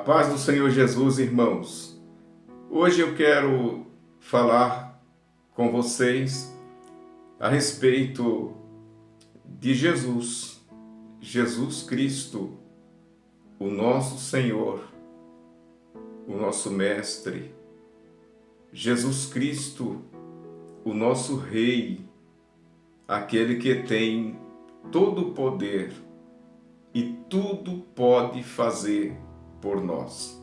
paz do Senhor Jesus, irmãos. Hoje eu quero falar com vocês a respeito de Jesus, Jesus Cristo, o nosso Senhor, o nosso Mestre, Jesus Cristo, o nosso Rei, aquele que tem todo o poder e tudo pode fazer por nós.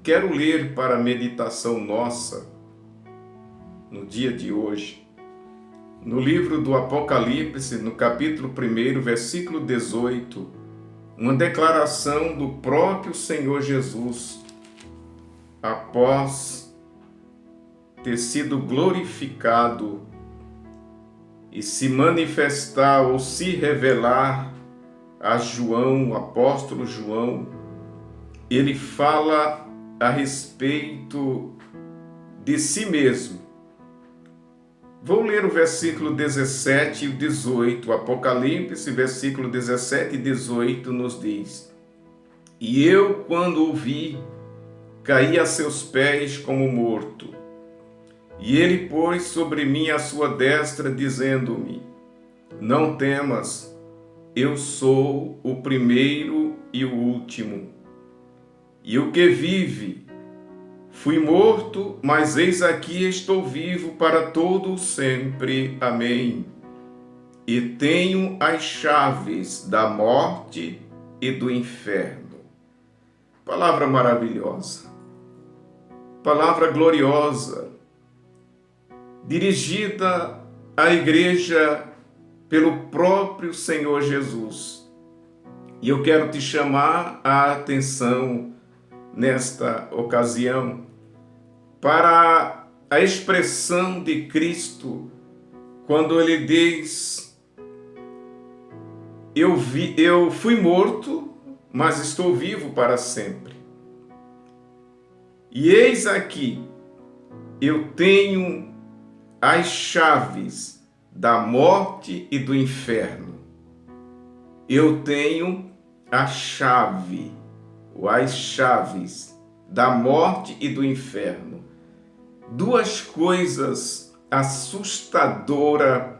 Quero ler para a meditação nossa, no dia de hoje, no livro do Apocalipse, no capítulo 1, versículo 18, uma declaração do próprio Senhor Jesus, após ter sido glorificado e se manifestar ou se revelar a João, o apóstolo João. Ele fala a respeito de si mesmo. Vou ler o versículo 17 e o 18. Apocalipse, versículo 17 e 18 nos diz: E eu, quando o vi, caí a seus pés como morto. E ele pôs sobre mim a sua destra, dizendo-me: Não temas, eu sou o primeiro e o último. E o que vive, fui morto, mas eis aqui estou vivo para todo sempre. Amém. E tenho as chaves da morte e do inferno. Palavra maravilhosa, palavra gloriosa, dirigida à igreja pelo próprio Senhor Jesus. E eu quero te chamar a atenção nesta ocasião para a expressão de Cristo, quando ele diz: eu fui morto, mas estou vivo para sempre. E eis aqui, eu tenho as chaves da morte e do inferno. Eu tenho a chave, ou as chaves da morte e do inferno. Duas coisas assustadoras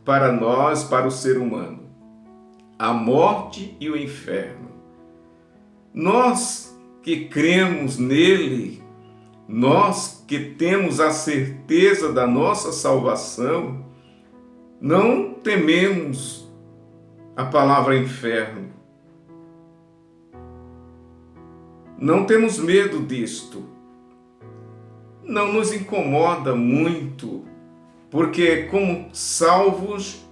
para nós, para o ser humano: a morte e o inferno. Nós que cremos nele, nós que temos a certeza da nossa salvação, não tememos a palavra inferno. Não temos medo disto. Não nos incomoda muito, porque como salvos,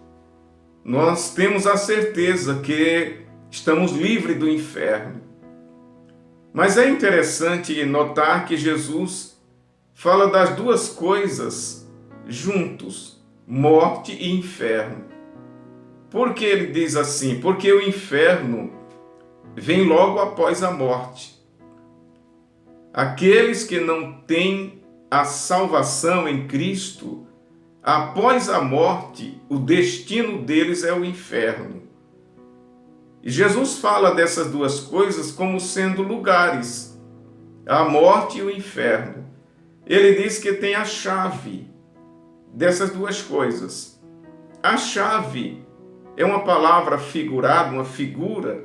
nós temos a certeza que estamos livres do inferno. Mas é interessante notar que Jesus fala das duas coisas juntos, morte e inferno. Por que ele diz assim? Porque o inferno vem logo após a morte. Aqueles que não têm a salvação em Cristo, após a morte, o destino deles é o inferno. E Jesus fala dessas duas coisas como sendo lugares, a morte e o inferno. Ele diz que tem a chave dessas duas coisas. A chave é uma palavra figurada, uma figura,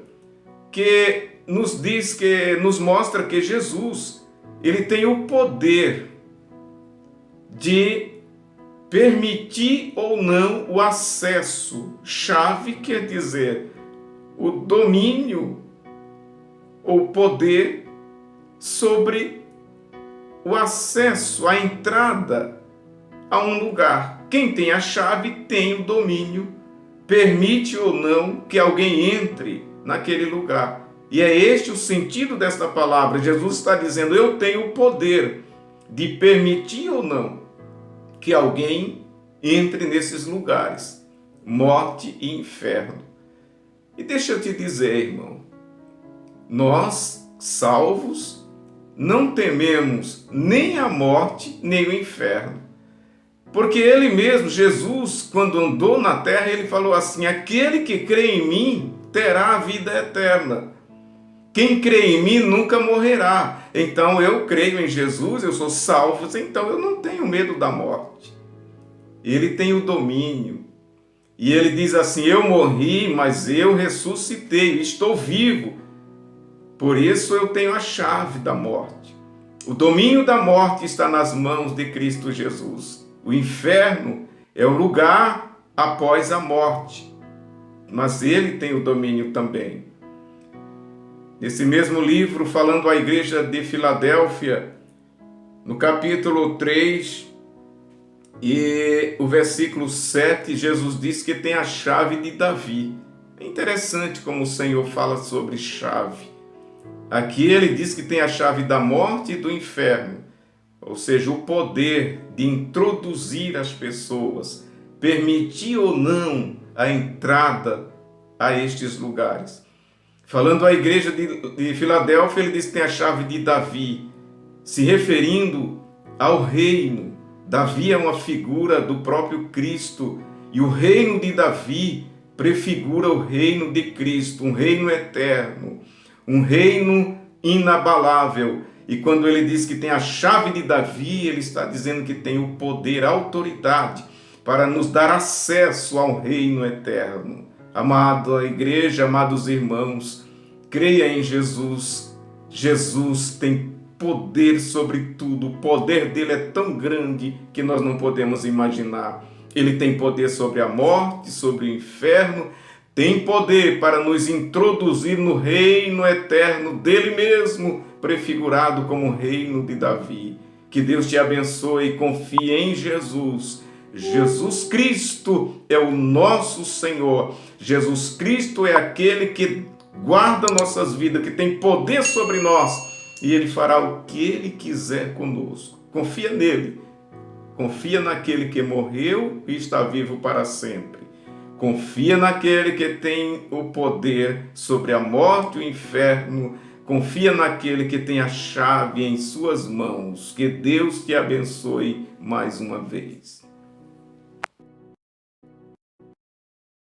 que nos diz, que nos mostra que Jesus, ele tem o poder de permitir ou não o acesso. Chave quer dizer o domínio ou poder sobre o acesso, a entrada a um lugar. Quem tem a chave tem o domínio, permite ou não que alguém entre naquele lugar. E é este o sentido desta palavra. Jesus está dizendo: eu tenho o poder de permitir ou não que alguém entre nesses lugares, morte e inferno. E deixa eu te dizer, irmão, nós, salvos, não tememos nem a morte, nem o inferno. Porque ele mesmo, Jesus, quando andou na terra, ele falou assim: aquele que crê em mim terá a vida eterna. Quem crê em mim nunca morrerá. Então eu creio em Jesus, eu sou salvo, então eu não tenho medo da morte. Ele tem o domínio. E ele diz assim: eu morri, mas eu ressuscitei, estou vivo. Por isso eu tenho a chave da morte. O domínio da morte está nas mãos de Cristo Jesus. O inferno é o lugar após a morte, mas ele tem o domínio também. Nesse mesmo livro, falando à igreja de Filadélfia, no capítulo 3 e o versículo 7, Jesus diz que tem a chave de Davi. É interessante como o Senhor fala sobre chave. Aqui ele diz que tem a chave da morte e do inferno, ou seja, o poder de introduzir as pessoas, permitir ou não a entrada a estes lugares. Falando à igreja de Filadélfia, ele diz que tem a chave de Davi, se referindo ao reino. Davi é uma figura do próprio Cristo, e o reino de Davi prefigura o reino de Cristo, um reino eterno, um reino inabalável. E quando ele diz que tem a chave de Davi, ele está dizendo que tem o poder, a autoridade para nos dar acesso ao reino eterno. Amada igreja, amados irmãos, creia em Jesus. Jesus tem poder sobre tudo. O poder dele é tão grande que nós não podemos imaginar. Ele tem poder sobre a morte, sobre o inferno, tem poder para nos introduzir no reino eterno dele mesmo, prefigurado como o reino de Davi. Que Deus te abençoe e confie em Jesus. Jesus Cristo é o nosso Senhor. Jesus Cristo é aquele que guarda nossas vidas, que tem poder sobre nós, e ele fará o que ele quiser conosco. Confia nele. Confia naquele que morreu e está vivo para sempre. Confia naquele que tem o poder sobre a morte e o inferno. Confia naquele que tem a chave em suas mãos. Que Deus te abençoe mais uma vez.